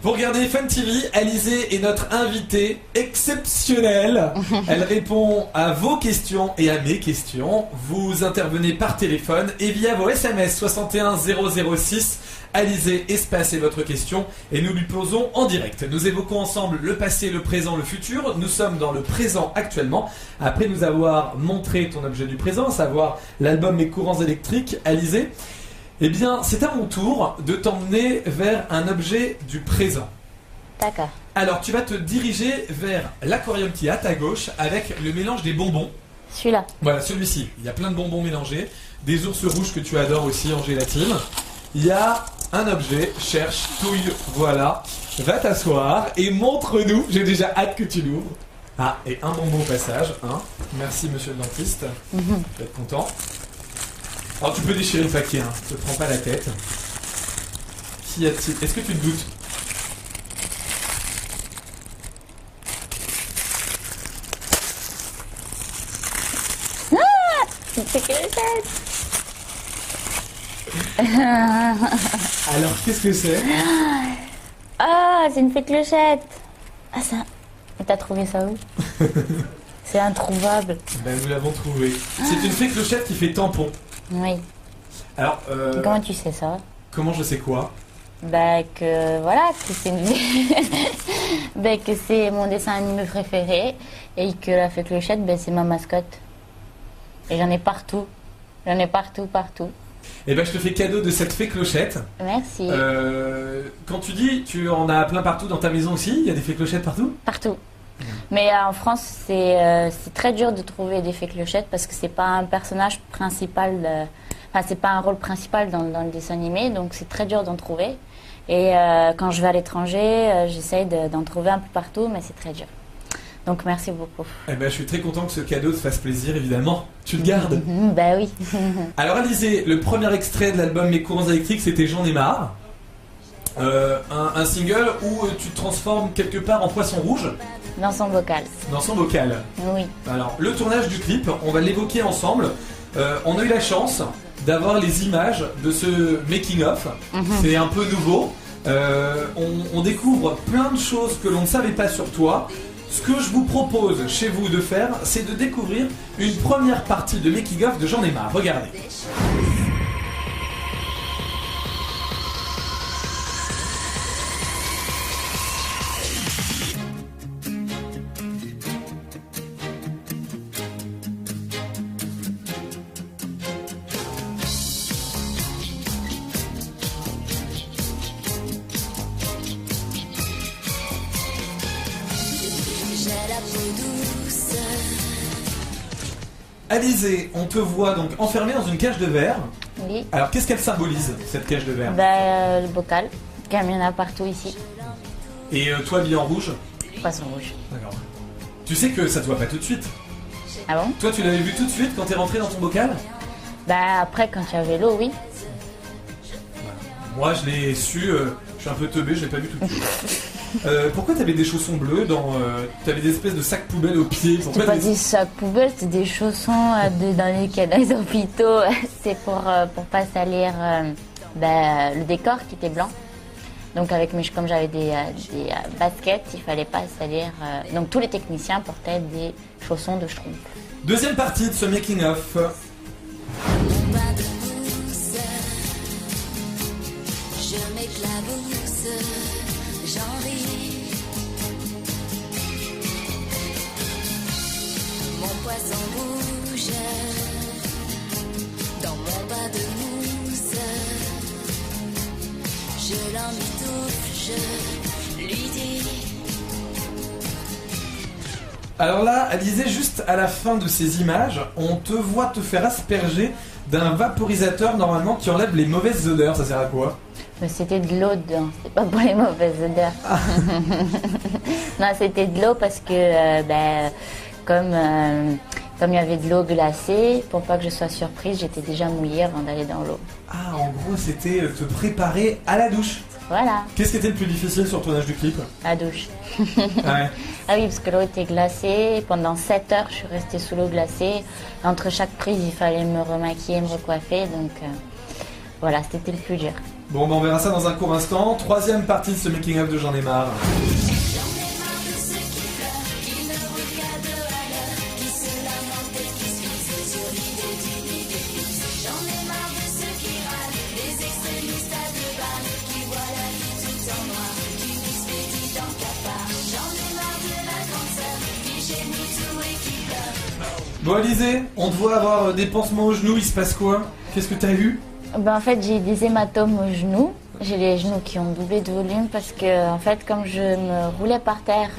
Vous regardez Fun TV, Alizée est notre invitée exceptionnelle. Elle répond à vos questions et à mes questions. Vous intervenez par téléphone et via vos SMS 61 006. Alizée, espace et votre question et nous lui posons en direct. Nous évoquons ensemble le passé, le présent, le futur. Nous sommes dans le présent actuellement. Après nous avoir montré ton objet du présent, à savoir l'album Mes courants électriques, Alizée, eh bien c'est à mon tour de t'emmener vers un objet du présent. D'accord. Alors tu vas te diriger vers l'aquarium qui est à ta gauche avec le mélange des bonbons. Celui-là. Voilà, celui-ci. Il y a plein de bonbons mélangés. Des ours rouges que tu adores aussi en gélatine. Il y a un objet, cherche, touille, voilà. Va t'asseoir et montre-nous. J'ai déjà hâte que tu l'ouvres. Ah, et un bonbon au passage. Hein. Merci monsieur le dentiste. Tu vas être content. Alors tu peux déchirer le paquet, hein. Ne te prends pas la tête. Qu'y a-t-il? Est-ce que tu te doutes? C'est que Alors qu'est-ce que c'est? Ah, c'est une fée clochette. Ah, ça. Et t'as trouvé ça où? C'est introuvable. Ben nous l'avons trouvé. C'est une fée clochette qui fait tampon. Oui. Alors, Comment tu sais ça? comment je sais quoi? Bah que voilà, que c'est une... bah, que c'est mon dessin animé préféré et que la fée clochette, bah, c'est ma mascotte. Et j'en ai partout. J'en ai partout. Eh ben je te fais cadeau de cette fée clochette. Merci. Quand tu dis, tu en as plein partout dans ta maison aussi? Il y a des fées clochettes partout? Partout. Mais en France, c'est très dur de trouver des fées clochettes parce que c'est pas un personnage principal, enfin c'est pas un rôle principal dans le dessin animé, donc c'est très dur d'en trouver. Et quand je vais à l'étranger, j'essaye d'en trouver un peu partout, mais c'est très dur. Donc merci beaucoup. Eh ben je suis très content que ce cadeau te fasse plaisir, évidemment. Tu le gardes? Bah oui. Alors Alizée, le premier extrait de l'album Mes courants électriques, c'était J'en ai marre. Un single où tu te transformes quelque part en poisson rouge. Dans son bocal. Dans son bocal. Oui. Alors, le tournage du clip, on va l'évoquer ensemble. On a eu la chance d'avoir les images de ce making-of. C'est un peu nouveau. On découvre plein de choses que l'on ne savait pas sur toi. Ce que je vous propose chez vous de faire, c'est de découvrir une première partie de making-of de J'en ai marre. Regardez. Alizée, on te voit donc enfermée dans une cage de verre. Oui. Alors qu'est-ce qu'elle symbolise, cette cage de verre? Bah, le bocal, comme il y en a partout ici. Et toi habillée en rouge? Poisson rouge. D'accord. Tu sais que ça te voit pas tout de suite. Ah bon? Toi tu l'avais vu tout de suite quand t'es rentrée dans ton bocal? Bah après, quand il y avait l'eau, oui. Moi je l'ai su, je suis un peu teubé, je l'ai pas vu tout de suite. Pourquoi t'avais des chaussons bleus dans... t'avais des espèces de sacs poubelles aux pieds? C'est pas des sacs poubelles, c'est des chaussons dans les hôpitaux. C'est pour pas salir le décor qui était blanc. Donc comme j'avais des baskets, il fallait pas salir. Donc tous les techniciens portaient des chaussons de schtroumpf. Deuxième partie de ce making-of. Je m'éclabousse, j'en ris. Mon poisson bouge dans mon bas de mousse. Je l'emmitoufle, je lui dis. Alors là, Alizée, juste à la fin de ces images, on te voit te faire asperger d'un vaporisateur normalement qui enlève les mauvaises odeurs. Ça sert à quoi? Mais c'était de l'eau dedans, c'était pas pour les mauvaises odeurs. Non, c'était de l'eau parce que comme il y avait de l'eau glacée, pour pas que je sois surprise, j'étais déjà mouillée avant d'aller dans l'eau. Ah, en gros, c'était te préparer à la douche. Voilà, Qu'est-ce qui était le plus difficile sur le tournage du clip? la douche. Ouais. Ah oui, parce que l'eau était glacée. Pendant 7 heures, je suis restée sous l'eau glacée. Entre chaque prise, il fallait me remaquiller, me recoiffer. Donc voilà, c'était le plus dur. Bon, on verra ça dans un court instant. Troisième partie de ce making-of de J'en ai marre. Bon Alizé, on te voit avoir des pansements aux genoux, il se passe quoi? Qu'est-ce que t'as eu? En fait, j'ai des hématomes aux genoux. J'ai les genoux qui ont doublé de volume parce que, en fait, comme je me roulais par terre,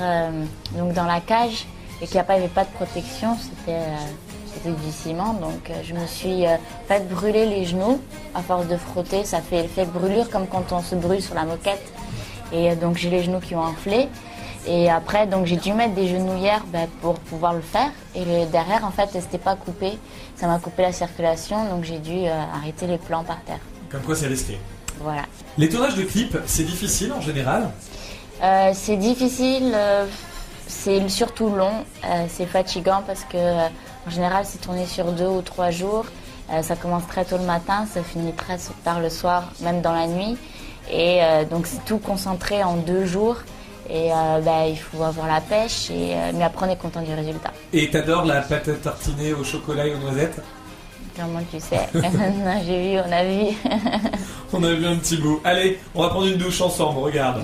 donc dans la cage, et qu'il n'y avait pas de protection, c'était du ciment. Donc, je me suis fait brûler les genoux à force de frotter. Ça fait l'effet brûlure comme quand on se brûle sur la moquette. Et donc, j'ai les genoux qui ont enflé. Et après, donc j'ai dû mettre des genouillères pour pouvoir le faire. Et derrière, en fait, c'était pas coupé. Ça m'a coupé la circulation, donc j'ai dû arrêter les plans par terre. Comme quoi, c'est risqué. Voilà. Les tournages de clips, c'est difficile en général? C'est difficile, c'est surtout long, c'est fatigant parce que en général, c'est tourné sur 2 ou 3 jours. Ça commence très tôt le matin, ça finit très tard le soir, même dans la nuit. Et donc c'est tout concentré en 2 jours. Et il faut avoir la pêche, mais après on est content du résultat. Et t'adores la pâte tartinée au chocolat et aux noisettes? Comment tu sais? J'ai vu, on a vu. On a vu un petit bout. Allez, on va prendre une douche ensemble, regarde.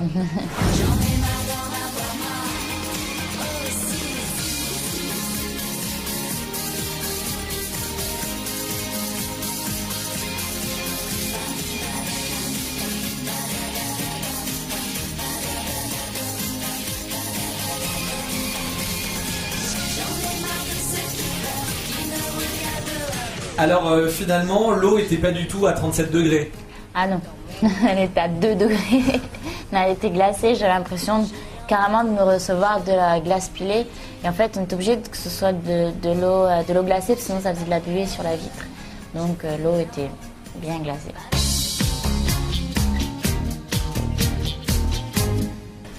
Alors finalement, l'eau était pas du tout à 37 degrés. Ah non, elle était à 2 degrés. Elle était glacée, j'avais l'impression carrément de me recevoir de la glace pilée. Et en fait, on est obligé que ce soit de l'eau glacée, parce que sinon ça faisait de la buée sur la vitre. Donc l'eau était bien glacée.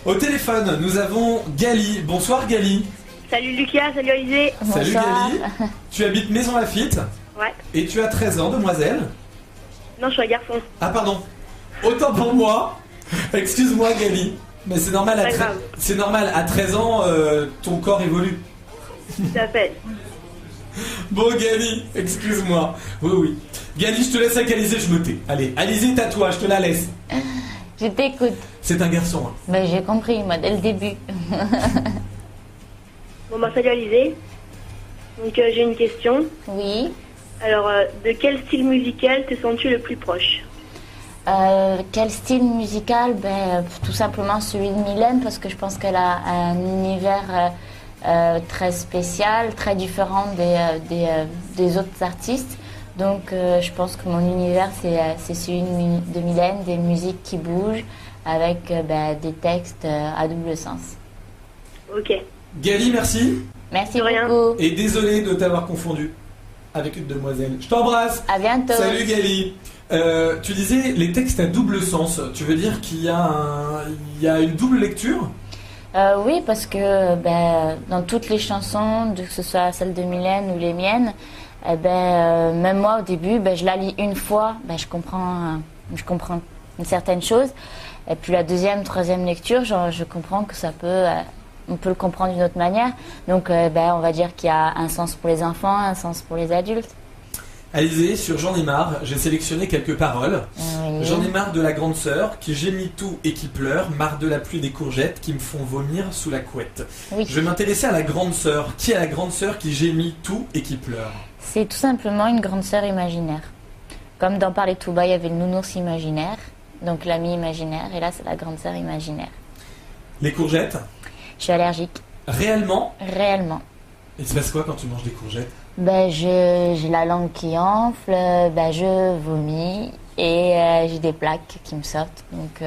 Au téléphone, nous avons Gali. Bonsoir Gali. Salut Lucas, salut Alizé. Salut Bonsoir. Gali. Tu habites Maison Lafitte Ouais. et tu as 13 ans, demoiselle. Non, je suis un garçon. Ah pardon, autant pour moi. Excuse-moi Gali. Mais c'est normal, Pas grave. c'est normal, à 13 ans, ton corps évolue. Tout à fait. Bon Gali, excuse-moi. Oui, oui. Gali, je te laisse avec Alizé, je me tais. Allez, Alizé, t'as-toi, je te la laisse. Je t'écoute. C'est un garçon. Hein. J'ai compris, moi, dès le début. Bon bah salut Alizé. Donc j'ai une question. Oui. Alors, de quel style musical te sens-tu le plus proche? Quel style musical? Tout simplement celui de Mylène, parce que je pense qu'elle a un univers très spécial, très différent des autres artistes. Donc je pense que mon univers c'est celui de Mylène, des musiques qui bougent avec des textes à double sens. Ok. Gali, merci. Merci De rien. beaucoup. Et désolé de t'avoir confondu avec une demoiselle. Je t'embrasse. À bientôt. Salut Gali. Tu disais les textes à double sens. Tu veux dire qu'il y a une double lecture? Oui, parce que dans toutes les chansons, que ce soit celle de Mylène ou les miennes, même moi au début, je la lis une fois, je comprends une certaine chose. Et puis la deuxième, troisième lecture, je comprends que on peut le comprendre d'une autre manière. Donc on va dire qu'il y a un sens pour les enfants, un sens pour les adultes. Alizé, sur J'en ai marre, j'ai sélectionné quelques paroles. Oui. J'en ai marre de la grande sœur qui gémit tout et qui pleure, marre de la pluie des courgettes qui me font vomir sous la couette. Oui. Je vais m'intéresser à la grande sœur. Qui est la grande sœur qui gémit tout et qui pleure? C'est tout simplement une grande sœur imaginaire. Comme dans Parler tout bas, il y avait le nounours imaginaire, donc l'ami imaginaire, et là c'est la grande sœur imaginaire. Les courgettes? Je suis allergique, Réellement? réellement. Il se passe quoi quand tu manges des courgettes? J'ai la langue qui enfle, je vomis et j'ai des plaques qui me sortent. Donc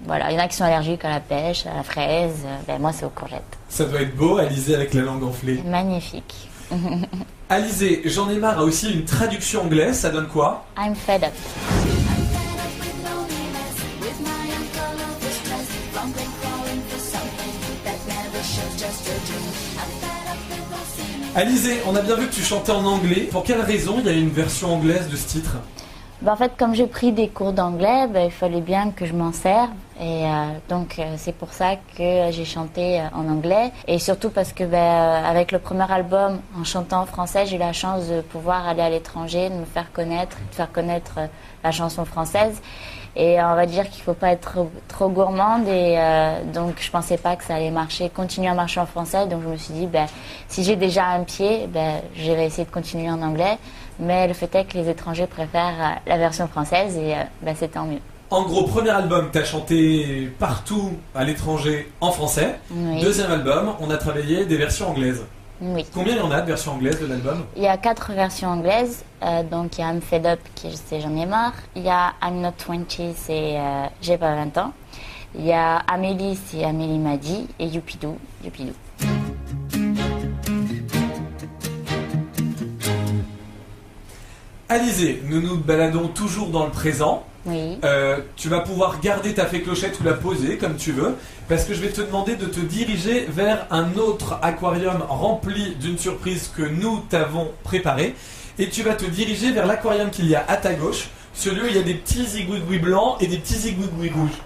voilà, il y en a qui sont allergiques à la pêche, à la fraise. Moi, c'est aux courgettes. Ça doit être beau, Alizé avec la langue enflée. Magnifique. Alizé, J'en ai marre a aussi une traduction anglaise, ça donne quoi? I'm fed up. Alizé, on a bien vu que tu chantais en anglais. Pour quelle raison il y a une version anglaise de ce titre? En fait, comme j'ai pris des cours d'anglais, il fallait bien que je m'en serve. Et donc, c'est pour ça que j'ai chanté en anglais. Et surtout parce que avec le premier album, en chantant en français, j'ai eu la chance de pouvoir aller à l'étranger, de me faire connaître, de faire connaître la chanson française. Et on va dire qu'il ne faut pas être trop gourmande. Et donc, je ne pensais pas que ça allait marcher, continuer à marcher en français. Donc, je me suis dit, si j'ai déjà un pied, je vais essayer de continuer en anglais. Mais le fait est que les étrangers préfèrent la version française et c'est tant mieux. En gros, premier album, tu as chanté partout à l'étranger en français. Oui. Deuxième album, on a travaillé des versions anglaises. Oui. Combien il y en a de versions anglaises de l'album? Il y a 4 versions anglaises. Donc, il y a I'm Fed Up, qui c'est J'en ai marre. Il y a I'm Not 20, c'est J'ai pas 20 ans. Il y a Amélie, c'est Amélie m'a dit. Et Youpidou, Youpidou. Alizée, nous nous baladons toujours dans le présent. Oui. Tu vas pouvoir garder ta fée clochette ou la poser comme tu veux, parce que je vais te demander de te diriger vers un autre aquarium rempli d'une surprise que nous t'avons préparée. Et tu vas te diriger vers l'aquarium qu'il y a à ta gauche, celui où il y a des petits zigouigouis blancs et des petits zigouigouis rouges.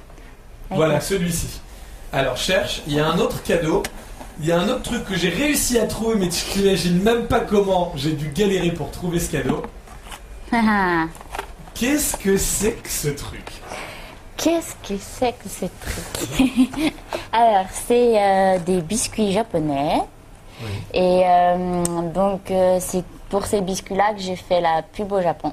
Voilà, celui-ci. Alors cherche, il y a un autre cadeau. Il y a un autre truc que j'ai réussi à trouver, mais tu n'imagines même pas comment j'ai dû galérer pour trouver ce cadeau. Qu'est-ce que c'est que ce truc? Qu'est-ce que c'est que ce truc? Alors, c'est des biscuits japonais. Oui. Et donc, c'est pour ces biscuits-là que j'ai fait la pub au Japon.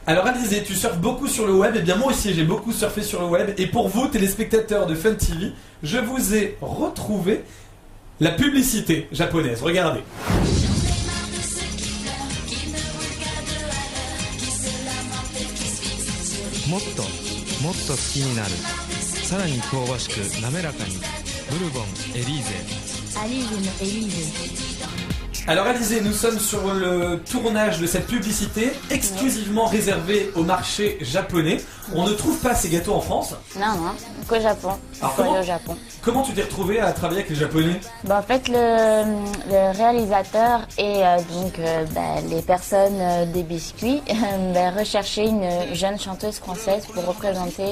Alors Alizée, tu surfes beaucoup sur le web, et bien moi aussi j'ai beaucoup surfé sur le web. Et pour vous, téléspectateurs de Fun TV, je vous ai retrouvé la publicité japonaise. Regardez. もっともっと好きになるさらに香ばしく滑らかにブルボンエリーゼ Alors Alizée, nous sommes sur le tournage de cette publicité exclusivement réservée au marché japonais. On ne trouve pas ces gâteaux en France. Non, qu'au Japon. Alors, Faut aller au Japon. Comment tu t'es retrouvée à travailler avec les Japonais? En fait, le réalisateur et les personnes des biscuits recherchaient une jeune chanteuse française pour représenter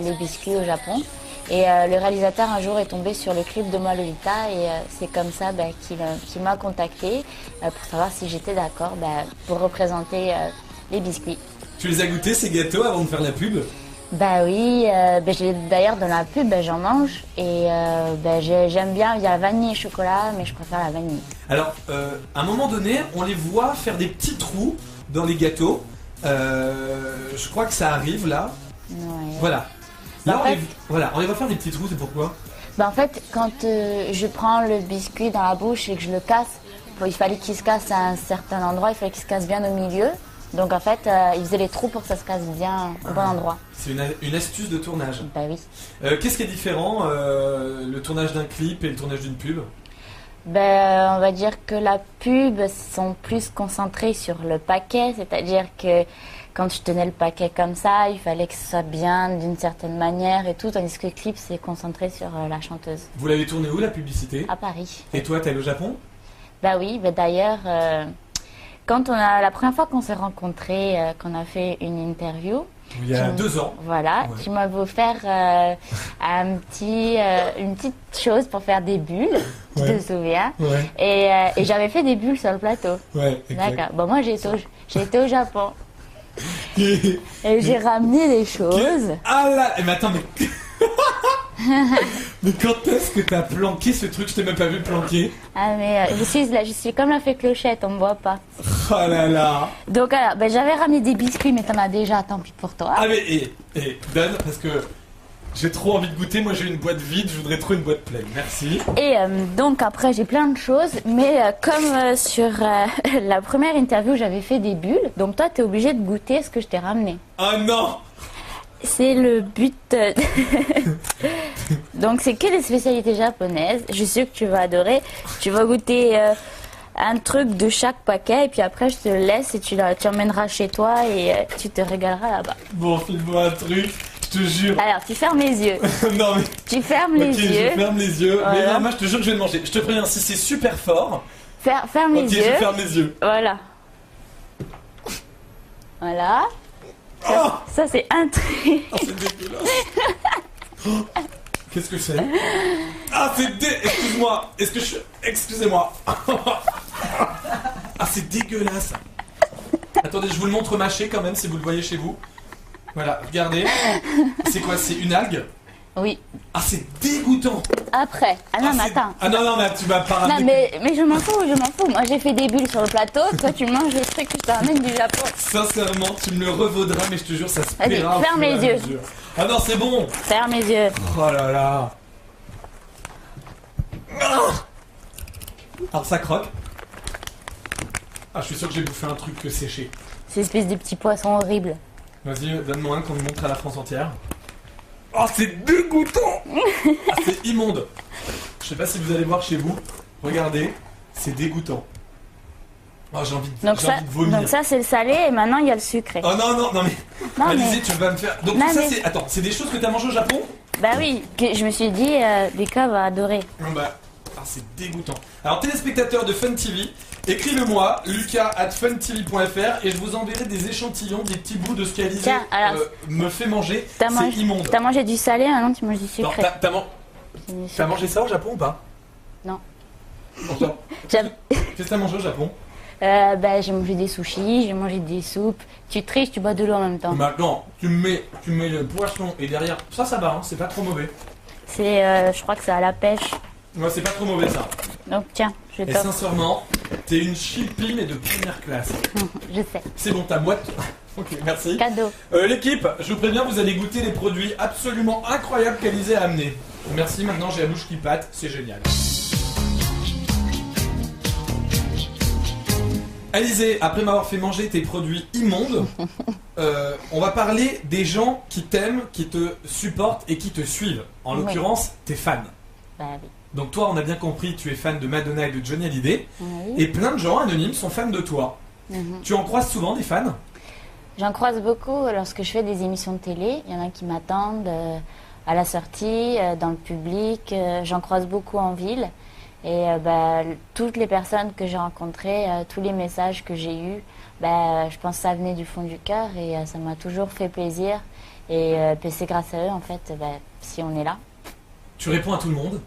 les biscuits au Japon. Et le réalisateur un jour est tombé sur le clip de Moi Lolita et c'est comme ça qu'il m'a contacté pour savoir si j'étais d'accord pour représenter les biscuits. Tu les as goûtés ces gâteaux avant de faire la pub? Oui, d'ailleurs dans la pub j'en mange et j'aime bien, il y a vanille et chocolat mais je préfère la vanille. Alors à un moment donné on les voit faire des petits trous dans les gâteaux, je crois que ça arrive là, Ouais. voilà. Là, En fait- on les voit faire des petits trous, c'est pourquoi? En fait, quand je prends le biscuit dans la bouche et que je le casse, il fallait qu'il se casse à un certain endroit, il fallait qu'il se casse bien au milieu. Donc en fait, il faisait les trous pour que ça se casse bien au bon endroit. C'est une astuce de tournage. Oui. Qu'est-ce qui est différent, le tournage d'un clip et le tournage d'une pub? On va dire que la pub sont plus concentrés sur le paquet, c'est-à-dire que quand je tenais le paquet comme ça, il fallait que ce soit bien d'une certaine manière et tout, tandis que le clip s'est concentré sur la chanteuse. Vous l'avez tourné où la publicité? À Paris. Et toi, t'es allé au Japon? Oui, d'ailleurs, quand la première fois qu'on s'est rencontrés, qu'on a fait une interview, Il y a 2 ans. voilà, Ouais. tu m'avais offert une petite chose pour faire des bulles, tu te souviens? Ouais, Et j'avais fait des bulles sur le plateau. ouais, D'accord. Moi, j'ai été au Japon. Et j'ai ramené des choses. Ah là, mais attends, mais... mais quand est-ce que t'as planqué ce truc? Je t'ai même pas vu le planquer. Ah, mais je suis comme la fée clochette, on me voit pas. Oh là là. Donc, alors, j'avais ramené des biscuits, mais t'en as déjà, tant pis pour toi. Ah mais, donne, parce que j'ai trop envie de goûter. Moi j'ai une boîte vide, je voudrais trop une boîte pleine. Merci. Et donc après j'ai plein de choses, mais comme sur la première interview j'avais fait des bulles, donc toi t'es obligé de goûter ce que je t'ai ramené. Oh non. C'est le but. Donc c'est que des spécialités japonaises, je suis sûre que tu vas adorer. Tu vas goûter un truc de chaque paquet et puis après je te le laisse et tu emmèneras chez toi et tu te régaleras là-bas. Bon, file-moi un truc, je te jure. Alors tu fermes les yeux. Non mais... Tu fermes les Ok, yeux. je ferme les yeux. Mais Voilà. non, moi je te jure que je vais le manger. Je te préviens, si c'est super fort... Ferme les Ok, yeux. je ferme les yeux. Voilà. Voilà. Oh, Ça, c'est un truc. oh, c'est dégueulasse. Oh, qu'est-ce que c'est? Ah, c'est Excuse-moi. Excusez-moi. Ah, c'est dégueulasse. Attendez, je vous le montre mâché quand même si vous le voyez chez vous. Voilà, regardez. C'est quoi? C'est une algue? Oui. Ah, c'est dégoûtant. Après. Ah non, mais c'est- attends. Ah non, mais tu vas pas Non, ramener. mais je m'en fous. Moi, j'ai fait des bulles sur le plateau. Toi, tu manges le truc que je te ramène du Japon. Sincèrement, tu me le revaudras, mais je te jure, ça se Vas-y, paiera. au ferme fur et à les yeux. mesure. Ah non, c'est bon. Ferme les yeux. Oh là là. Ah. Alors ça croque. Ah, je suis sûr que j'ai bouffé un truc séché. Ces espèces de petits poissons horribles. Vas-y, donne-moi un qu'on nous montre à la France entière. Oh, c'est dégoûtant. Ah, c'est immonde. Je sais pas si vous allez voir chez vous. Regardez, c'est dégoûtant. Oh, j'ai envie de vomir. Donc ça, c'est le salé et maintenant, il y a le sucré. Oh non, mais... Non, Alizé, mais- tu vas me faire... Donc Non, tout ça, mais- c'est... Attends, c'est des choses que t'as mangé au Japon? Bah oui, que je me suis dit, Lucas va adorer. Non, bah... Ah, c'est dégoûtant. Alors, téléspectateurs de Fun TV, écrivez-moi lucas@funtv.fr et je vous enverrai des échantillons, des petits bouts de ce qu'Alizé Tiens, alors, me fait manger. T'as C'est mangé, immonde. t'as mangé du salé, maintenant tu manges du Non, sucré. C'est du t'as sucré. mangé ça au Japon ou pas? Non. Pourtant. J'aime- Qu'est-ce que t'as mangé au Japon? Bah, j'ai mangé des sushis, j'ai mangé des soupes. Tu triches, tu bois de l'eau en même temps. Maintenant, tu mets le poisson et derrière... Ça va, hein, c'est pas trop mauvais. C'est, je crois que c'est à la pêche. Ouais, c'est pas trop mauvais ça. Donc tiens, je Et t'offre. sincèrement, t'es une chippie mais de première classe. Je sais. C'est bon, ta boîte... Ok, merci. Cadeau. L'équipe, je vous préviens, vous allez goûter les produits absolument incroyables qu'Alizé a amenés. Merci, maintenant j'ai la bouche qui pâte, c'est génial. Alizé, après m'avoir fait manger tes produits immondes, on va parler des gens qui t'aiment, qui te supportent et qui te suivent. En Oui. l'occurrence, tes fans. Bah oui. Donc toi, on a bien compris, tu es fan de Madonna et de Johnny Hallyday. Oui. Et plein de gens anonymes sont fans de toi. Mhm. Tu en croises souvent des fans? J'en croise beaucoup lorsque je fais des émissions de télé. Il y en a qui m'attendent à la sortie, dans le public. J'en croise beaucoup en ville. Et bah, toutes les personnes que j'ai rencontrées, tous les messages que j'ai eus, bah, je pense que ça venait du fond du cœur et ça m'a toujours fait plaisir. Et puis c'est grâce à eux, en fait, bah, si on est là. Tu réponds à tout le monde?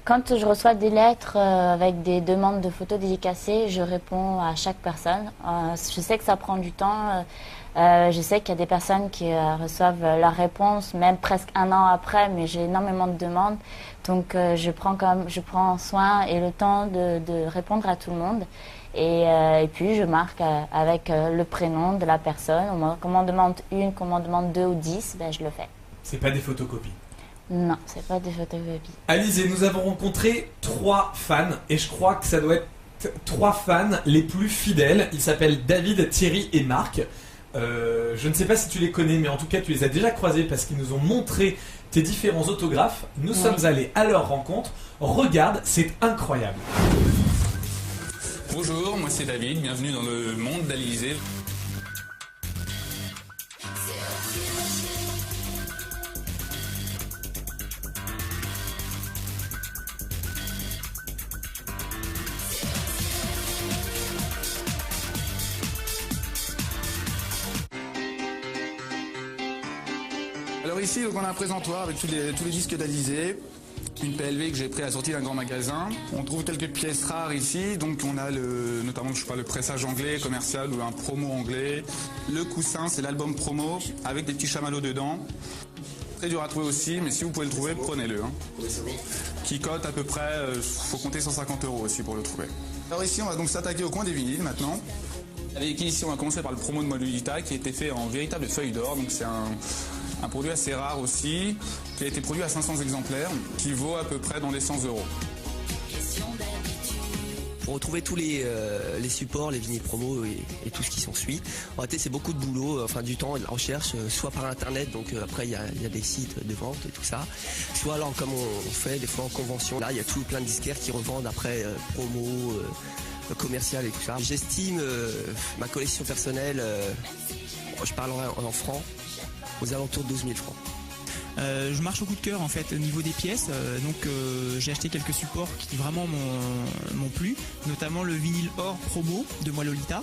Quand je reçois des lettres avec des demandes de photos dédicacées, je réponds à chaque personne. Je sais que ça prend du temps. Je sais qu'il y a des personnes qui reçoivent la réponse même presque un an après, mais j'ai énormément de demandes. Donc je prends soin et le temps de répondre à tout le monde. Et puis je marque avec le prénom de la personne. Qu'on m'en demande une, qu'on m'en demande 2 ou 10, ben, je le fais. C'est pas des photocopies. Non, c'est pas des photocopies. Alizé, nous avons rencontré 3 fans et je crois que ça doit être 3 fans les plus fidèles. Ils s'appellent David, Thierry et Marc. Je ne sais pas si tu les connais, mais en tout cas tu les as déjà croisés parce qu'ils nous ont montré tes différents autographes. Nous sommes allés à leur rencontre. Regarde, c'est incroyable. Bonjour, moi c'est David, bienvenue dans le monde d'Alizé. Alors ici, donc, on a un présentoir avec tous les disques d'Alizé. Une PLV que j'ai pris à la sortie d'un grand magasin. On trouve quelques pièces rares ici, donc on a notamment le pressage anglais commercial ou un promo anglais. Le coussin, c'est l'album promo avec des petits chamallows dedans. Très dur à trouver aussi, mais si vous pouvez le trouver, prenez-le. Hein. Qui cote à peu près, faut compter 150 € aussi pour le trouver. Alors ici, on va donc s'attaquer au coin des vinyles maintenant. Avec ici, on va commencer par le promo de Molulita qui a été fait en véritable feuille d'or, donc c'est un produit assez rare aussi, qui a été produit à 500 exemplaires, qui vaut à peu près dans les 100 €. Pour retrouver tous les supports, les vinyles promo et tout ce qui s'ensuit, en réalité c'est beaucoup de boulot, enfin du temps et de la recherche, soit par internet, donc après il y a des sites de vente et tout ça, soit alors comme on fait des fois en convention, là il y a tout plein de disquaires qui revendent après promo, commercial et tout ça. J'estime ma collection personnelle, je parle en francs, aux alentours de 12 000 francs. Je marche au coup de cœur en fait au niveau des pièces, j'ai acheté quelques supports qui vraiment m'ont plu, notamment le vinyle or promo de Moi Lolita.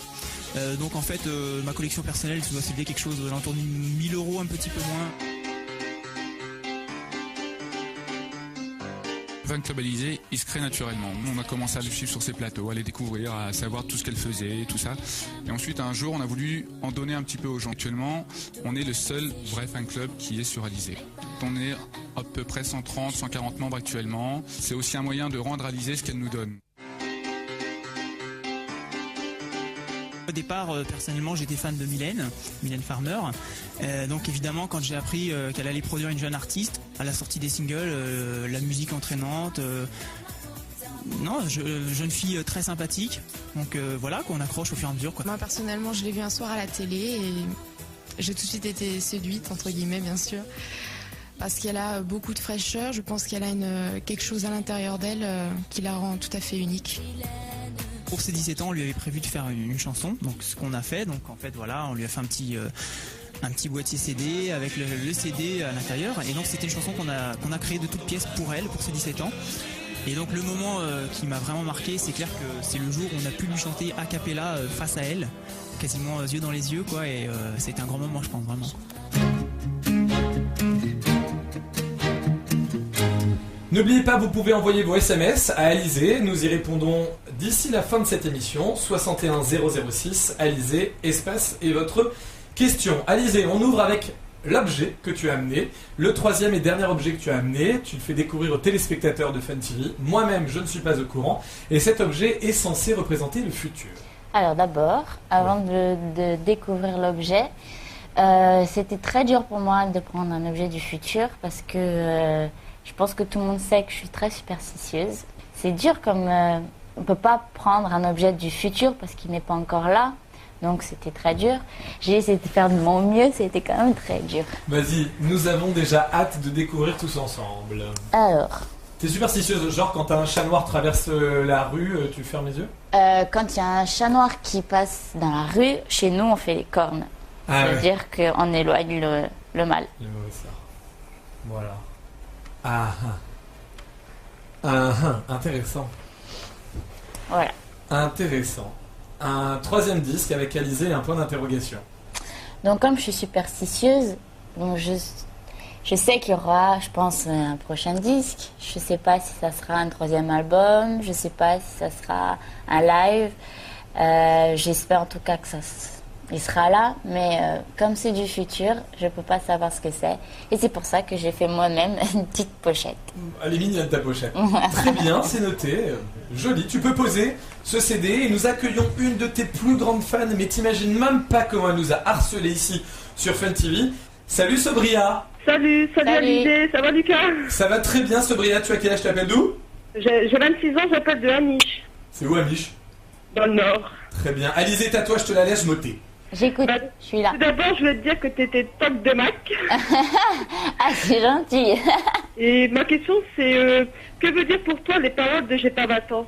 Donc en fait ma collection personnelle doit s'élever quelque chose de l'entour de 1000 €, un petit peu moins. Fan Club Alizée, il se crée naturellement. Nous, on a commencé à le suivre sur ses plateaux, à les découvrir, à savoir tout ce qu'elle faisait, tout ça. Et ensuite, un jour, on a voulu en donner un petit peu aux gens. Actuellement, on est le seul vrai fan club qui est sur Alizée. On est à peu près 130, 140 membres actuellement. C'est aussi un moyen de rendre Alizée ce qu'elle nous donne. Au départ, personnellement, j'étais fan de Mylène Farmer. Donc évidemment, quand j'ai appris qu'elle allait produire une jeune artiste, à la sortie des singles, la musique entraînante, jeune fille très sympathique. Donc voilà, qu'on accroche au fur et à mesure. Quoi. Moi, personnellement, je l'ai vue un soir à la télé et j'ai tout de suite été séduite, entre guillemets, bien sûr. Parce qu'elle a beaucoup de fraîcheur. Je pense qu'elle a quelque chose à l'intérieur d'elle qui la rend tout à fait unique. Pour ses 17 ans, on lui avait prévu de faire une chanson, donc ce qu'on a fait. Donc en fait, voilà, on lui a fait un petit boîtier CD avec le CD à l'intérieur. Et donc c'était une chanson qu'on a créée de toutes pièces pour elle, pour ses 17 ans. Et donc le moment qui m'a vraiment marqué, c'est clair que c'est le jour où on a pu lui chanter a cappella face à elle, quasiment yeux dans les yeux, quoi. Et c'était un grand moment, je pense, vraiment. N'oubliez pas, vous pouvez envoyer vos SMS à Alizée. Nous y répondons d'ici la fin de cette émission. 61 006, Alizée, espace et votre question. Alizée, on ouvre avec l'objet que tu as amené. Le troisième et dernier objet que tu as amené, tu le fais découvrir aux téléspectateurs de Fun TV. Moi-même, je ne suis pas au courant. Et cet objet est censé représenter le futur. Alors d'abord, avant de découvrir l'objet, c'était très dur pour moi de prendre un objet du futur parce que je pense que tout le monde sait que je suis très superstitieuse. C'est dur comme on ne peut pas prendre un objet du futur parce qu'il n'est pas encore là. Donc c'était très dur. J'ai essayé de faire de mon mieux, c'était quand même très dur. Vas-y, nous avons déjà hâte de découvrir tous ensemble. Alors. T'es superstitieuse, genre quand un chat noir traverse la rue, tu fermes les yeux ? Quand il y a un chat noir qui passe dans la rue, chez nous on fait les cornes. C'est-à-dire qu'on éloigne le mal. Le mauvais sort. Voilà. Intéressant. Voilà. Intéressant. Un troisième disque avec Alizée et un point d'interrogation. Donc comme je suis superstitieuse, donc je sais qu'il y aura, je pense, un prochain disque. Je ne sais pas si ça sera un troisième album, je ne sais pas si ça sera un live. J'espère en tout cas que il sera là, mais comme c'est du futur, je ne peux pas savoir ce que c'est. Et c'est pour ça que j'ai fait moi-même une petite pochette. Elle est mignonne ta pochette. Très bien, c'est noté. Joli. Tu peux poser ce CD et nous accueillons une de tes plus grandes fans, mais t'imagines même pas comment elle nous a harcelé ici sur Fun TV. Salut Sobria. Salut Alizée, ça va Lucas? Ça va très bien Sobria, tu as quel âge, tu t'appelles d'où? J'ai 26 ans, j'appelle de Amiche. C'est où Amiche? Dans le Nord. Très bien. Alizée, toi, je te la laisse moter. J'écoute, je suis là. Tout d'abord, je veux te dire que tu étais top de Mac. Ah, c'est gentil. Et ma question, c'est que veut dire pour toi les paroles de J'ai pas 20 ans?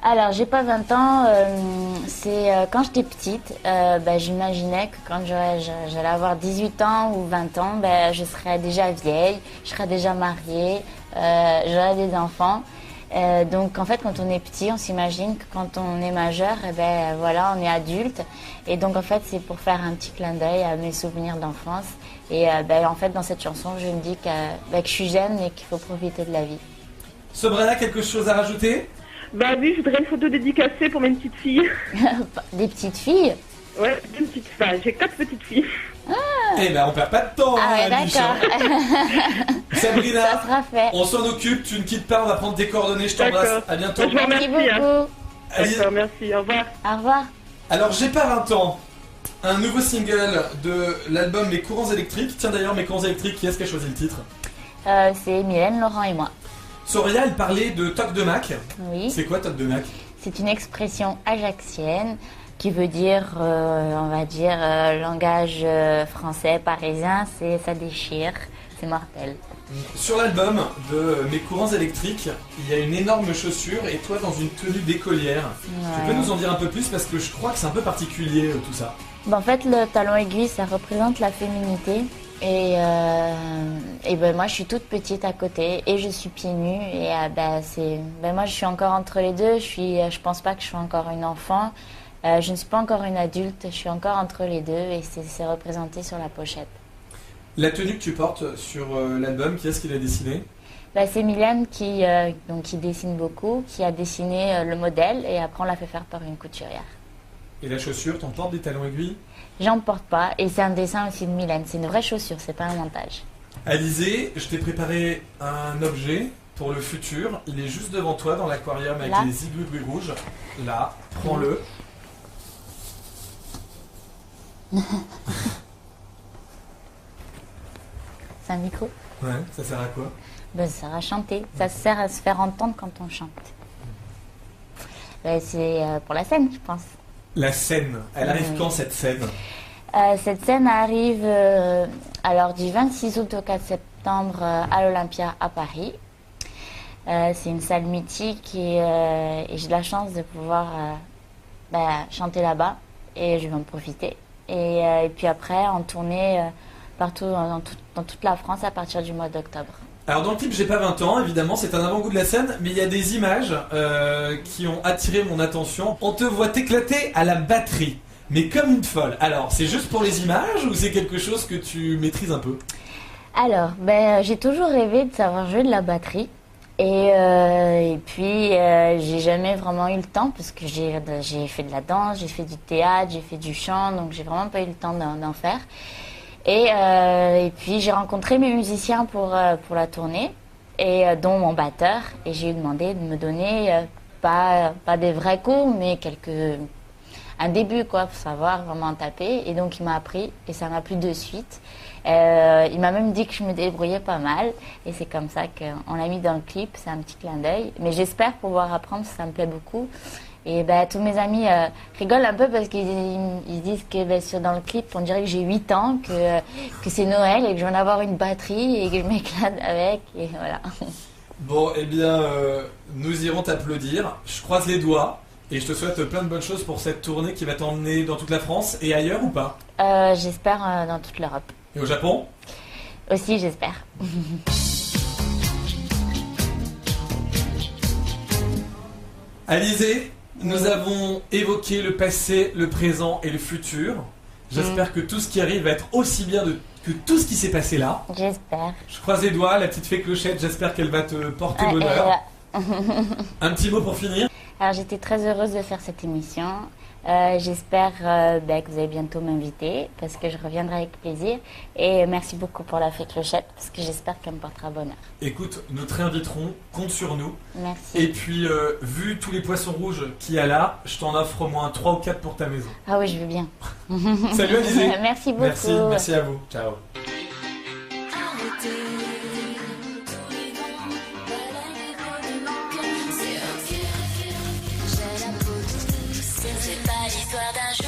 Alors, j'ai pas 20 ans, c'est quand j'étais petite, j'imaginais que quand j'allais avoir 18 ans ou 20 ans, je serais déjà vieille, je serais déjà mariée, j'aurais des enfants. Donc en fait quand on est petit on s'imagine que quand on est majeur on est adulte et donc en fait c'est pour faire un petit clin d'œil à mes souvenirs d'enfance et en fait dans cette chanson je me dis que je suis jeune et qu'il faut profiter de la vie. Sobria, quelque chose à rajouter? Bah oui, je voudrais une photo dédicacée pour mes petites filles. Des petites filles? Ouais, deux petites filles, j'ai 4 petites filles. On perd pas de temps, d'accord. Sabrina, ça sera fait. On s'en occupe, tu ne quittes pas, on va prendre tes coordonnées, je t'embrasse. À bientôt. Je vous remercie. Merci beaucoup. D'accord, merci, au revoir. Au revoir. Alors, J'ai pas 20 ans, un nouveau single de l'album Mes courants électriques. Tiens d'ailleurs, Mes courants électriques, qui est-ce qui a choisi le titre? C'est Mylène, Laurent et moi. Sobria, elle parlait de toc de Mac. Oui. C'est quoi toc de Mac? C'est une expression ajaxienne qui veut dire, langage français parisien, ça déchire, c'est mortel. Sur l'album de Mes courants électriques, il y a une énorme chaussure et toi dans une tenue d'écolière. Ouais. Tu peux nous en dire un peu plus parce que je crois que c'est un peu particulier tout ça. En fait, le talon aiguille, ça représente la féminité Et ben moi je suis toute petite à côté et je suis pieds nus et moi je suis encore entre les deux. Je pense pas que je sois encore une enfant. Je ne suis pas encore une adulte. Je suis encore entre les deux et c'est représenté sur la pochette. La tenue que tu portes sur l'album, qui est-ce qui l'a dessiné? C'est Mylène qui dessine beaucoup, qui a dessiné le modèle et après on l'a fait faire par une couturière. Et la chaussure, t'en portes des talons aiguilles? J'en porte pas et c'est un dessin aussi de Mylène. C'est une vraie chaussure, c'est pas un montage. Alizée, je t'ai préparé un objet pour le futur. Il est juste devant toi dans l'aquarium avec Là. les igloos rouges. Là, prends-le. C'est un micro. Ouais, ça sert à quoi? Ça sert à chanter. Ça sert à se faire entendre quand on chante. C'est pour la scène, je pense. La scène, elle arrive quand cette scène? Cette scène arrive alors du 26 août au 4 septembre à l'Olympia à Paris. C'est une salle mythique et j'ai de la chance de pouvoir chanter là-bas et je vais en profiter. Et puis après en tournée partout dans toute la France à partir du mois d'octobre. Alors dans le clip J'ai pas 20 ans, évidemment c'est un avant-goût de la scène, mais il y a des images qui ont attiré mon attention. On te voit t'éclater à la batterie, mais comme une folle. Alors c'est juste pour les images ou c'est quelque chose que tu maîtrises un peu? Alors j'ai toujours rêvé de savoir jouer de la batterie et puis j'ai jamais vraiment eu le temps parce que j'ai fait de la danse, j'ai fait du théâtre, j'ai fait du chant, donc j'ai vraiment pas eu le temps d'en faire. Et puis j'ai rencontré mes musiciens pour la tournée, dont mon batteur, et j'ai eu demandé de me donner pas des vrais cours, mais un début quoi, pour savoir vraiment taper. Et donc il m'a appris et ça m'a plu de suite. Il m'a même dit que je me débrouillais pas mal et c'est comme ça qu'on l'a mis dans le clip. C'est un petit clin d'œil, mais j'espère pouvoir apprendre, ça me plaît beaucoup. Et tous mes amis rigolent un peu parce qu'ils disent que dans le clip, on dirait que j'ai 8 ans, que c'est Noël et que je viens d'avoir une batterie et que je m'éclate avec. Et voilà. Bon, eh bien, nous irons t'applaudir. Je croise les doigts et je te souhaite plein de bonnes choses pour cette tournée qui va t'emmener dans toute la France et ailleurs ou pas? J'espère dans toute l'Europe. Et au Japon? Aussi, j'espère. Alizée, nous avons évoqué le passé, le présent et le futur. J'espère que tout ce qui arrive va être aussi bien que tout ce qui s'est passé là. J'espère. Je croise les doigts, la petite fée Clochette, j'espère qu'elle va te porter bonheur. Un petit mot pour finir? Alors j'étais très heureuse de faire cette émission. J'espère que vous allez bientôt m'inviter parce que je reviendrai avec plaisir. Et merci beaucoup pour la fée Clochette parce que j'espère qu'elle me portera bonheur. Écoute, nous te réinviterons, compte sur nous. Merci. Et puis, vu tous les poissons rouges qu'il y a là, je t'en offre au moins 3 ou 4 pour ta maison. Ah oui, je veux bien. Salut Alizée. Merci beaucoup. Merci à vous. Ciao. C'est pas l'histoire d'un jeu.